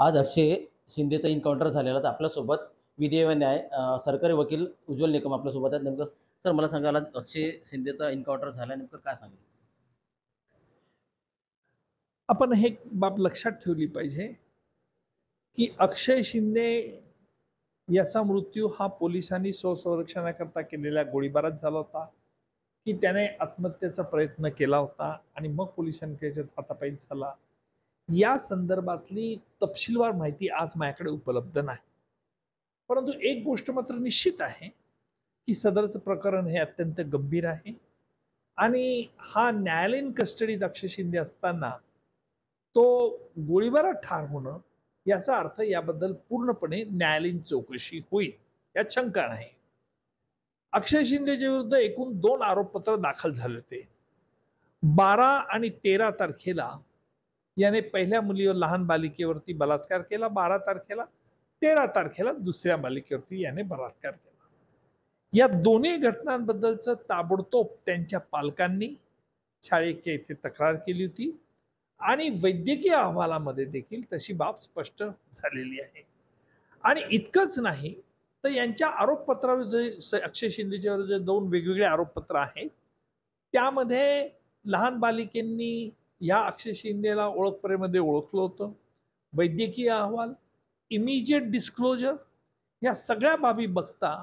आज अक्षय शिंदेचा एन्काउंटर झालेला तर आपल्यासोबत विधी व न्याय सरकारी वकील उज्ज्वल निकम आपल्यासोबत आहेत. नेमकं सर मला सांगाल आज अक्षय शिंदेचा एन्काउंटर झाला नेमकं काय सांगाल? आपण हे बाब लक्षात ठेवली पाहिजे की अक्षय शिंदे याचा मृत्यू हा पोलिसांनी स्वसंरक्षणाकरता केलेल्या गोळीबारात झाला होता की त्याने आत्महत्येचा प्रयत्न केला होता आणि मग पोलिसांकडे हातापायी झाला. या संदर्भातली तपशीलवार माहिती आज माझ्याकडे उपलब्ध नाही. परंतु एक गोष्ट मात्र निश्चित आहे की सदरचं प्रकरण हे अत्यंत गंभीर आहे आणि हा न्यायालयीन कस्टडीत अक्षय शिंदे असताना तो गोळीबारात ठार होणं याचा अर्थ याबद्दल पूर्णपणे न्यायालयीन चौकशी होईल यात शंका नाही. अक्षय शिंदेच्या विरुद्ध एकूण 2 आरोपपत्र दाखल झाले होते. 12 आणि 13 तारखेला याने पहिल्या मुलीवर लहान बालिकेवरती बलात्कार केला. 12 तारखेला 13 तारखेला दुसऱ्या बालिकेवरती याने बलात्कार केला. या दोन्ही घटनांबद्दलचं ताबडतोब त्यांच्या पालकांनी शाळेच्या इथे तक्रार केली होती आणि वैद्यकीय अहवालामध्ये देखील तशी बाब स्पष्ट झालेली आहे. आणि इतकंच नाही तर यांच्या आरोपपत्राविरुद्ध अक्षय शिंदेच्या विरुद्ध 2 वेगवेगळे आरोपपत्र आहेत. त्यामध्ये लहान बालिकेंनी या अक्षय शिंदेला ओळखपरेमध्ये ओळखलं होतं. वैद्यकीय अहवाल, इमिजिएट डिस्क्लोजर या सगळ्या बाबी बघता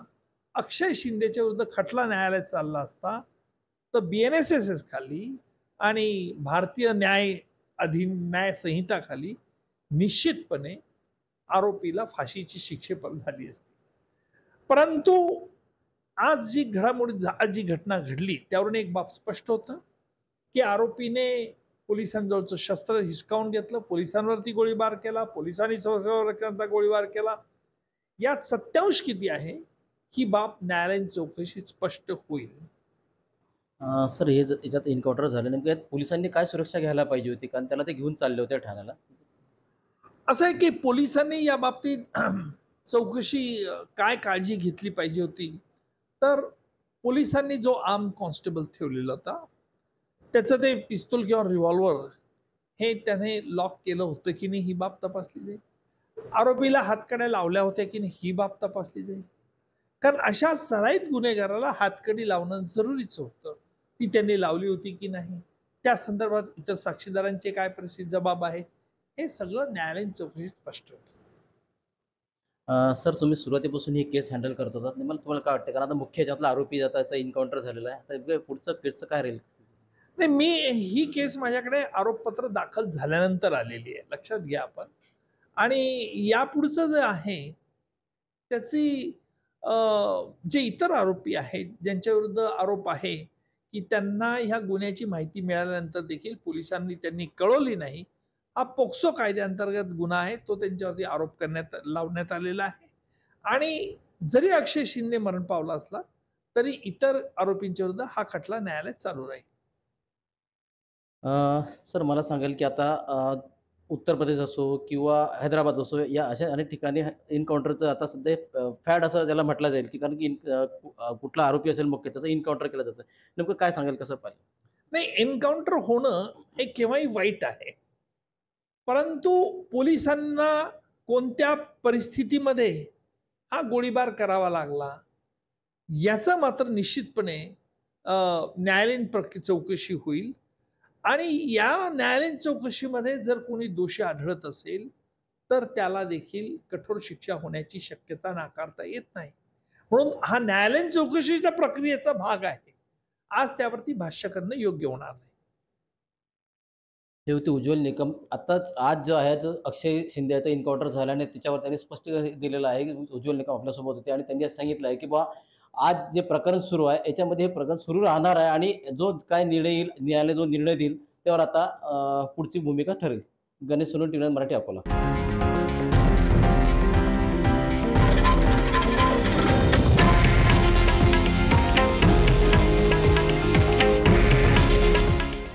अक्षय शिंदेच्या विरुद्ध खटला न्यायालयात चालला असता तर BNSS खाली आणि भारतीय न्याय संहिता खाली निश्चितपणे आरोपीला फाशीची शिक्षा झाली असती. परंतु आज जी घटना घडली त्यावरून एक बाब स्पष्ट होतं की आरोपीने पोलिसांजवळचं शस्त्र हिसकावून घेतलं, पोलिसांवरती गोळीबार केला, पोलिसांनी स्वसंरक्षणाचा गोळीबार केला. यात सत्यांश किती आहे ही बाब न्यायालयीन चौकशीत स्पष्ट होईल. सर हे याच्यात एन्काउंटर झालं नेमकं यात पोलिसांनी काय सुरक्षा घ्यायला पाहिजे होती कारण त्याला ते घेऊन चालले होते ठाण्याला? असं आहे की पोलिसांनी या बाबतीत चौकशी काय काळजी घेतली पाहिजे होती तर पोलिसांनी जो आर्म कॉन्स्टेबल ठेवलेला होता त्याचं ते पिस्तूल किंवा रिव्हॉल्वर हे त्याने लॉक केलं होतं की नाही ही बाब तपासली जाईल. आरोपीला हातकड्या लावल्या होत्या की नाही ही बाब तपासली जाईल. कारण अशा सराईत गुन्हेगाराला हातकडी लावणं जरुरीचं होतं. ती त्यांनी लावली होती की नाही, त्या संदर्भात इतर साक्षीदारांचे काय परिस्थिती जबाब आहे हे सगळं न्यायालयीन चौकशीत स्पष्ट होतं. सर तुम्ही सुरुवातीपासून ही केस हँडल करत होतात. तुम्हाला काय वाटतं कारण आता मुख्य याच्यातला आरोपी त्याचा एन्काउंटर झालेला आहे. आता पुढचं केसचं काय राहील? नाही, मी ही केस माझ्याकडे आरोपपत्र दाखल झाल्यानंतर आलेली आहे, लक्षात घ्या आपण. आणि यापुढचं जे आहे त्याची जे इतर आरोपी आहेत ज्यांच्या विरुद्ध आरोप आहे की त्यांना ह्या गुन्ह्याची माहिती मिळाल्यानंतर देखील पोलिसांनी त्यांनी कळवली नाही, हा पोक्सो कायद्याअंतर्गत गुन्हा आहे. तो त्यांच्यावरती आरोप लावण्यात आलेला आहे. आणि जरी अक्षय शिंदे मरण पावला असला तरी इतर आरोपींच्या विरुद्ध हा खटला न्यायालयात चालू राहील. सर मला सांगाल की आता उत्तर प्रदेश असो किंवा हैदराबाद असो या अशा अनेक ठिकाणी एन्काउंटरचं आता सध्या फॅड असं ज्याला म्हटलं जाईल की कारण की कुठला आरोपी असेल मुख्य त्याचं एन्काउंटर केलं जातं. नेमकं काय सांगाल कसं पाहिजे? नाही, एन्काउंटर होणं हे केव्हाही वाईट आहे. परंतु पोलिसांना कोणत्या परिस्थितीमध्ये हा गोळीबार करावा लागला याचा मात्र निश्चितपणे न्यायालयीन चौकशी होईल. आणि या न्यायालयीन चौकशीमध्ये जर कोणी दोषी आढळत असेल तर त्याला देखील कठोर शिक्षा होण्याची शक्यता नाकारता येत नाही. म्हणून हा न्यायालयीन चौकशीच्या प्रक्रियेचा भाग आहे. आज त्यावरती भाष्य करणं योग्य होणार नाही. हे होते उज्ज्वल निकम. आताच आज जो आहे जो अक्षय शिंदेचा एन्काउंटर झाल्याने त्याच्यावर त्यांनी स्पष्ट दिलेलं आहे की उज्ज्वल निकम आपल्यासोबत होते आणि त्यांनी सांगितलं आहे की बा आज जे प्रकरण सुरू आहे याच्यामध्ये हे प्रकरण सुरू राहणार आहे आणि जो काय निर्णय येईल न्यायालय जो निर्णय देईल त्यावर आता पुढची भूमिका ठरेल. गणेश सोनवणे, टीव्ही मराठी, अकोला.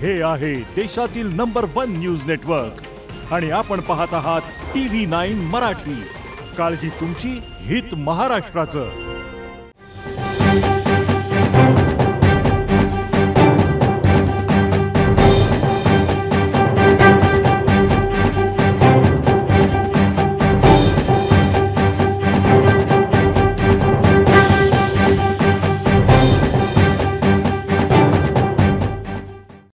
हे आहे देशातील नंबर 1 न्यूज नेटवर्क आणि आपण पाहत आहात TV9 मराठी. काळजी तुमची, हित महाराष्ट्राचं.